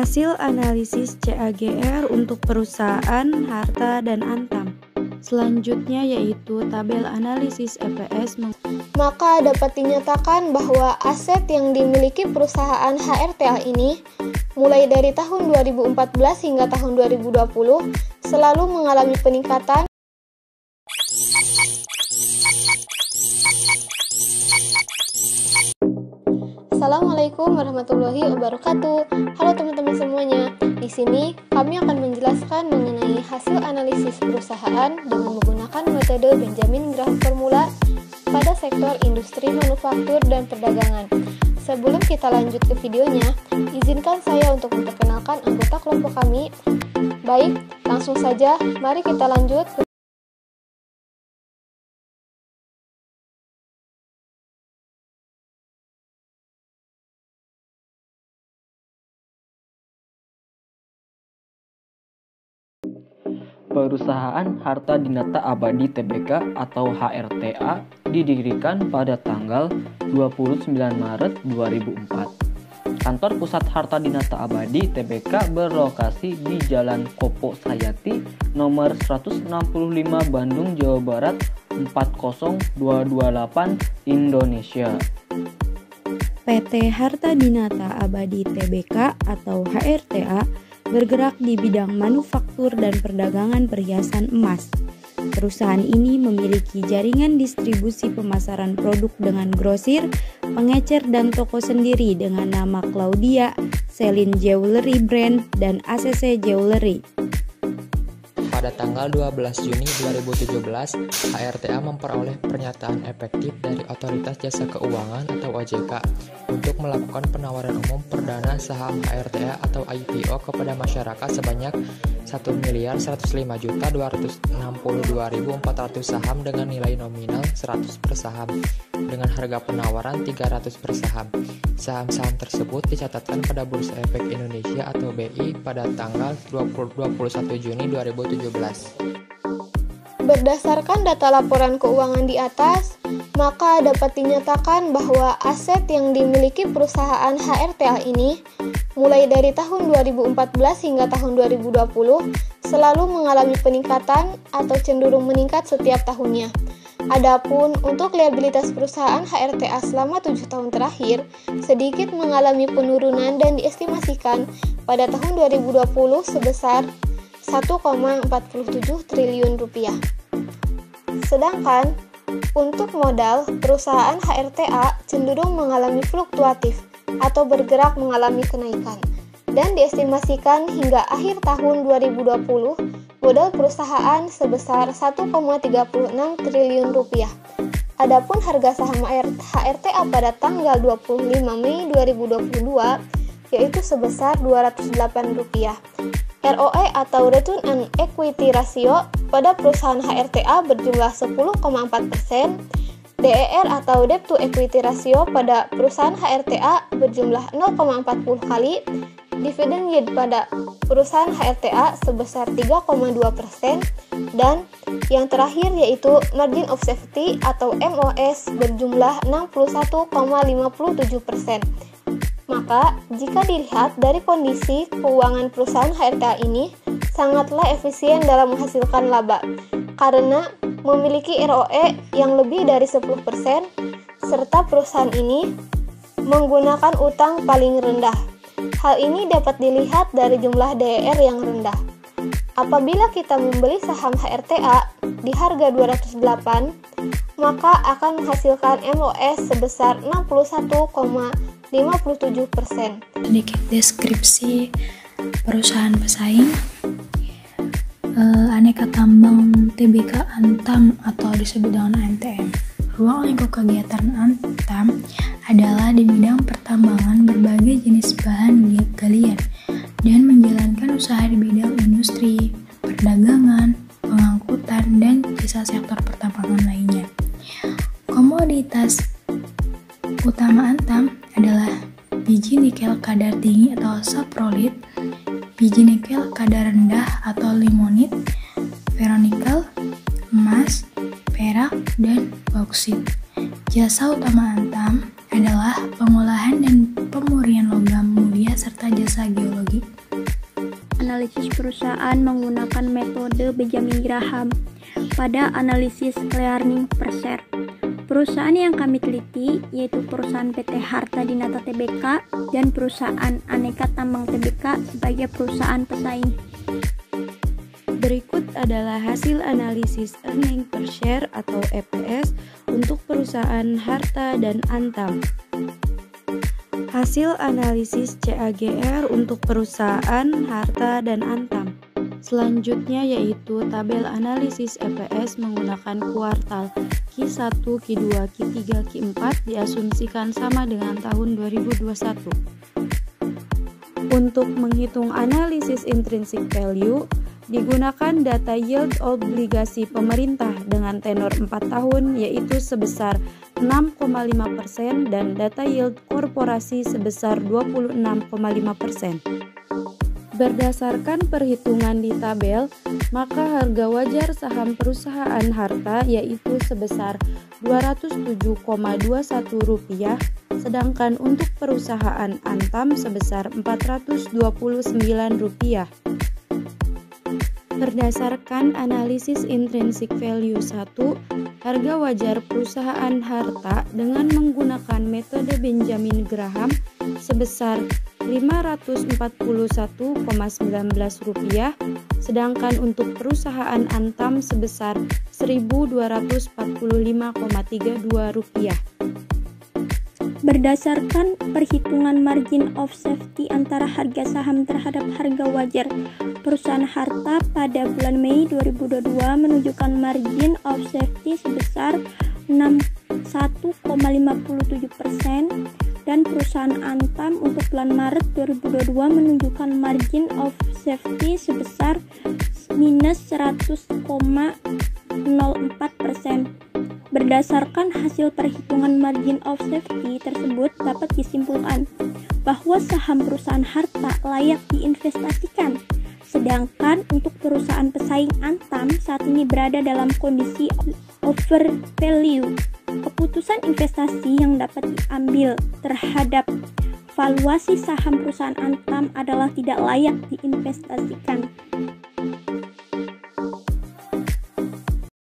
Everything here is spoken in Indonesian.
Hasil analisis CAGR untuk perusahaan Harta dan Antam. Selanjutnya yaitu tabel analisis EPS. Maka dapat dinyatakan bahwa aset yang dimiliki perusahaan HRTA ini mulai dari tahun 2014 hingga tahun 2020 selalu mengalami peningkatan. Assalamualaikum warahmatullahi wabarakatuh. Halo teman-teman semuanya. Di sini kami akan menjelaskan mengenai hasil analisis perusahaan dengan menggunakan metode Benjamin Graham Formula pada sektor industri manufaktur dan perdagangan. Sebelum kita lanjut ke videonya, izinkan saya untuk memperkenalkan anggota kelompok kami. Baik, langsung saja mari kita lanjut. Perusahaan Harta Dinata Abadi Tbk atau HRTA didirikan pada tanggal 29 Maret 2004. Kantor pusat Harta Dinata Abadi Tbk berlokasi di Jalan Kopo Sayati nomor 165 Bandung, Jawa Barat 40228 Indonesia. PT Harta Dinata Abadi Tbk atau HRTA bergerak di bidang manufaktur dan perdagangan perhiasan emas. Perusahaan ini memiliki jaringan distribusi pemasaran produk dengan grosir, pengecer, dan toko sendiri dengan nama Claudia, Celine Jewelry Brand, dan ACC Jewelry. Pada tanggal 12 Juni 2017, HRTA memperoleh pernyataan efektif dari Otoritas Jasa Keuangan atau OJK untuk melakukan penawaran umum perdana saham HRTA atau IPO kepada masyarakat sebanyak 1.105.262.400 saham dengan nilai nominal 100 per saham dengan harga penawaran 300 per saham. Saham-saham tersebut dicatatkan pada Bursa Efek Indonesia atau BI pada tanggal 21 Juni 2017. Berdasarkan data laporan keuangan di atas, maka dapat dinyatakan bahwa aset yang dimiliki perusahaan HRTA ini mulai dari tahun 2014 hingga tahun 2020 selalu mengalami peningkatan atau cenderung meningkat setiap tahunnya. Adapun untuk liabilitas perusahaan HRTA selama 7 tahun terakhir sedikit mengalami penurunan dan diestimasikan pada tahun 2020 sebesar 1,47 triliun rupiah. Sedangkan untuk modal, perusahaan HRTA cenderung mengalami fluktuatif atau bergerak mengalami kenaikan dan diestimasikan hingga akhir tahun 2020 modal perusahaan sebesar 1,36 triliun rupiah. Adapun harga saham HRTA pada tanggal 25 Mei 2022 yaitu sebesar Rp208. ROE atau Return on Equity Ratio pada perusahaan HRTA berjumlah 10,4%, DER atau Debt to Equity Ratio pada perusahaan HRTA berjumlah 0,40 kali, Dividend yield pada perusahaan HRTA sebesar 3,2%, dan yang terakhir yaitu Margin of Safety atau MOS berjumlah 61,57%. Maka, jika dilihat dari kondisi keuangan perusahaan HRTA ini, sangatlah efisien dalam menghasilkan laba, karena memiliki ROE yang lebih dari 10%, serta perusahaan ini menggunakan utang paling rendah. Hal ini dapat dilihat dari jumlah DER yang rendah. Apabila kita membeli saham HRTA di harga 208, maka akan menghasilkan MOS sebesar 61,57%. Sedikit deskripsi perusahaan pesaing. Aneka Tambang Tbk Antam atau disebut dengan ANTM. Ruang lingkup kegiatan Antam adalah di bidang pertambangan berbagai jenis bahan galian dan menjalankan usaha di bidang industri, perdagangan, pengangkutan, dan jasa sektor pertambangan lainnya. Komoditas utama Antam adalah biji nikel kadar tinggi atau saprolit, biji nikel kadar rendah atau limonit, ferronikel, emas, perak, dan bauksit. Jasa utama Antam adalah pengolahan dan pemurnian logam mulia serta jasa geologi. Analisis perusahaan menggunakan metode Benjamin Graham pada analisis learning per share. Perusahaan yang kami teliti yaitu perusahaan PT Harta Dinata Tbk dan perusahaan Aneka Tambang Tbk sebagai perusahaan pesaing. Berikut adalah hasil analisis earning per share atau EPS untuk perusahaan Harta dan Antam. Hasil analisis CAGR untuk perusahaan Harta dan Antam. Selanjutnya yaitu tabel analisis EPS menggunakan kuartal Q1, Q2, Q3, Q4 diasumsikan sama dengan tahun 2021. Untuk menghitung analisis intrinsic value, digunakan data yield obligasi pemerintah dengan tenor 4 tahun yaitu sebesar 6,5% dan data yield korporasi sebesar 26,5%. Berdasarkan perhitungan di tabel, maka harga wajar saham perusahaan Harta yaitu sebesar Rp207,21, sedangkan untuk perusahaan Antam sebesar Rp429. Berdasarkan analisis intrinsic value 1, harga wajar perusahaan Harta dengan menggunakan metode Benjamin Graham sebesar Rp541,19, sedangkan untuk perusahaan Antam sebesar Rp1.245,32. Berdasarkan perhitungan margin of safety antara harga saham terhadap harga wajar, perusahaan Harta pada bulan Mei 2022 menunjukkan margin of safety sebesar 61,57% dan perusahaan Antam untuk bulan Maret 2022 menunjukkan margin of safety sebesar minus 100,04%. Berdasarkan hasil perhitungan margin of safety tersebut dapat disimpulkan bahwa saham perusahaan Harta layak diinvestasikan, sedangkan untuk perusahaan pesaing Antam saat ini berada dalam kondisi overvalue. Keputusan investasi yang dapat diambil terhadap valuasi saham perusahaan Antam adalah tidak layak diinvestasikan.